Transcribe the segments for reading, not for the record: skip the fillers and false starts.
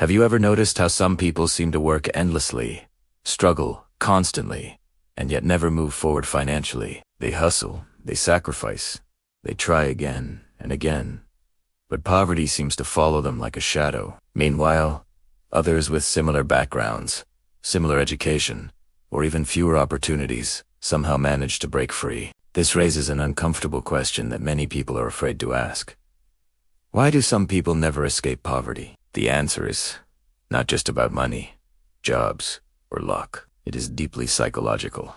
Have you ever noticed how some people seem to work endlessly, struggle constantly, and yet never move forward financially? They hustle, they sacrifice, they try again and again, but poverty seems to follow them like a shadow. Meanwhile, others with similar backgrounds, similar education, or even fewer opportunities somehow manage to break free. This raises an uncomfortable question that many people are afraid to ask. Why do some people never escape poverty? The answer is not just about money, jobs, or luck. It is deeply psychological.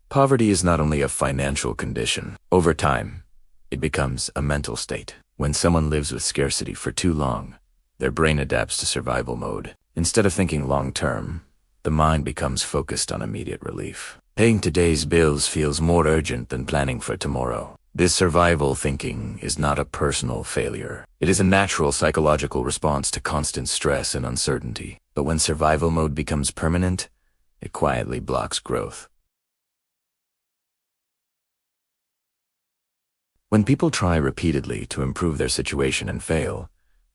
Poverty is not only a financial condition. Over time, it becomes a mental state. When someone lives with scarcity for too long, their brain adapts to survival mode. Instead of thinking long-term, the mind becomes focused on immediate relief. Paying today's bills feels more urgent than planning for tomorrow. This survival thinking is not a personal failure. It is a natural psychological response to constant stress and uncertainty. But when survival mode becomes permanent, it quietly blocks growth. When people try repeatedly to improve their situation and fail,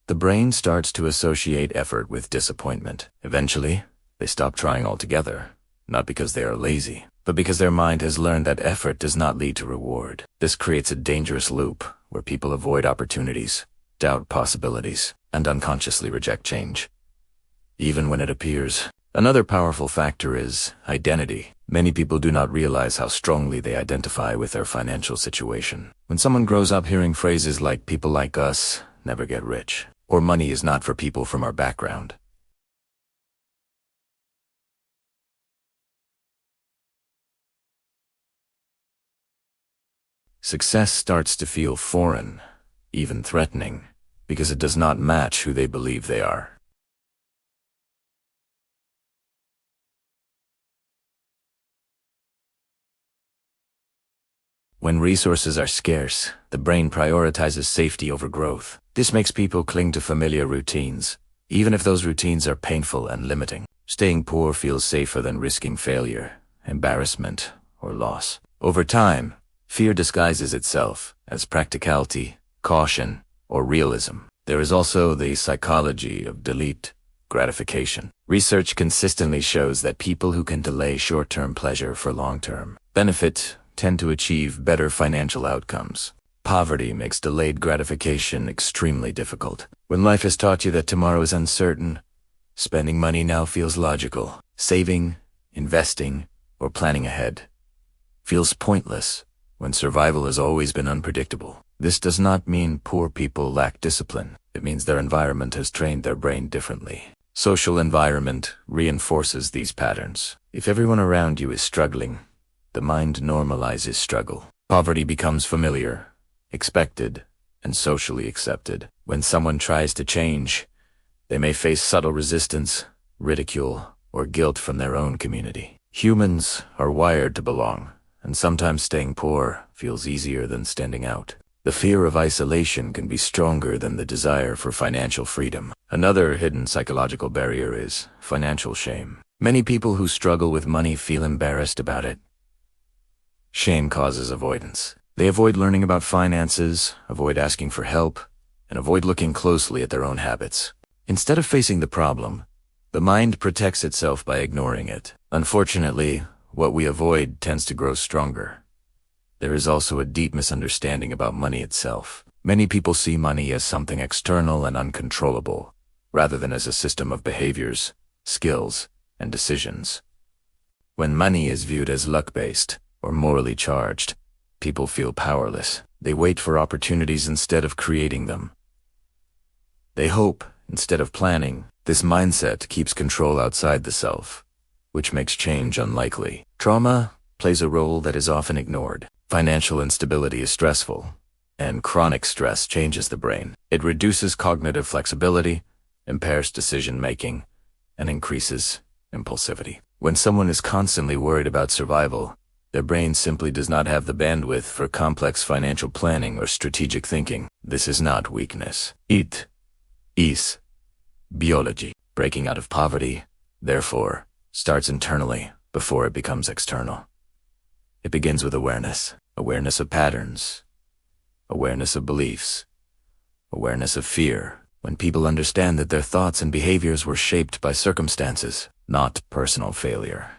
the brain starts to associate effort with disappointment. Eventually, they stop trying altogether, not because they are lazy, but because their mind has learned that effort does not lead to reward. This creates a dangerous loop where people avoid opportunities, doubt possibilities, and unconsciously reject change, even when it appears. Another powerful factor is identity. Many people do not realize how strongly they identify with their financial situation. When someone grows up hearing phrases like "people like us never get rich," or "money is not for people from our background," success starts to feel foreign, even threatening, because it does not match who they believe they are. When resources are scarce, the brain prioritizes safety over growth. This makes people cling to familiar routines, even if those routines are painful and limiting. Staying poor feels safer than risking failure, embarrassment, or loss. Over time, fear disguises itself as practicality, caution, or realism. There is also the psychology of delayed gratification. Research consistently shows that people who can delay short-term pleasure for long-term benefit tend to achieve better financial outcomes. Poverty makes delayed gratification extremely difficult. When life has taught you that tomorrow is uncertain, spending money now feels logical. Saving, investing, or planning ahead feels pointless when survival has always been unpredictable. This does not mean poor people lack discipline. It means their environment has trained their brain differently. Social environment reinforces these patterns. If everyone around you is struggling, the mind normalizes struggle. Poverty becomes familiar, expected, and socially accepted. When someone tries to change, they may face subtle resistance, ridicule, or guilt from their own community. Humans are wired to belong, and sometimes staying poor feels easier than standing out. The fear of isolation can be stronger than the desire for financial freedom. Another hidden psychological barrier is financial shame. Many people who struggle with money feel embarrassed about it. Shame causes avoidance. They avoid learning about finances, avoid asking for help, and avoid looking closely at their own habits. Instead of facing the problem, the mind protects itself by ignoring it. Unfortunately, what we avoid tends to grow stronger. There is also a deep misunderstanding about money itself. Many people see money as something external and uncontrollable, rather than as a system of behaviors, skills, and decisions. When money is viewed as luck-based or morally charged, people feel powerless. They wait for opportunities instead of creating them. They hope instead of planning. This mindset keeps control outside the self, which makes change unlikely. Trauma plays a role that is often ignored. Financial instability is stressful, and chronic stress changes the brain. It reduces cognitive flexibility, impairs decision-making, and increases impulsivity. When someone is constantly worried about survival, their brain simply does not have the bandwidth for complex financial planning or strategic thinking. This is not weakness. It is biology. Breaking out of poverty, therefore, starts internally before it becomes external. It begins with awareness. Awareness of patterns, awareness of beliefs, awareness of fear, when people understand that their thoughts and behaviors were shaped by circumstances, not personal failure,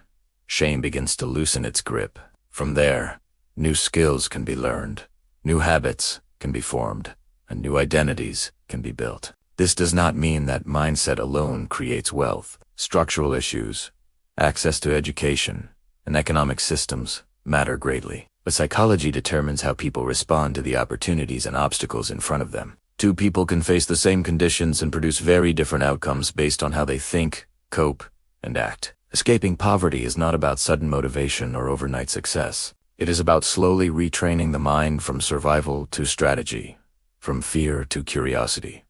shame begins to loosen its grip. From there, new skills can be learned, new habits can be formed, and new identities can be built. This does not mean that mindset alone creates wealth. Structural issues, access to education, and economic systems matter greatly. But psychology determines how people respond to the opportunities and obstacles in front of them. Two people can face the same conditions and produce very different outcomes based on how they think, cope, and act. Escaping poverty is not about sudden motivation or overnight success. It is about slowly retraining the mind from survival to strategy, from fear to curiosity,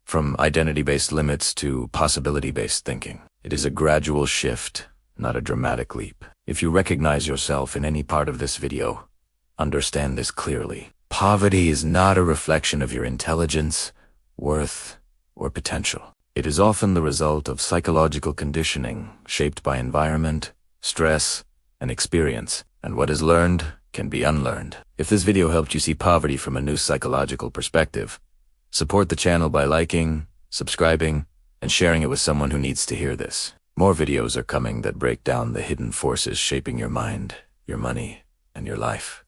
from identity-based limits to possibility-based thinking. It is a gradual shift, not a dramatic leap. If you recognize yourself in any part of this video, understand this clearly. Poverty is not a reflection of your intelligence, worth, or potential. It is often the result of psychological conditioning shaped by environment, stress, and experience, and what is learned can be unlearned. If this video helped you see poverty from a new psychological perspective, support the channel by liking, subscribing, and sharing it with someone who needs to hear this. More videos are coming that break down the hidden forces shaping your mind, your money, and your life.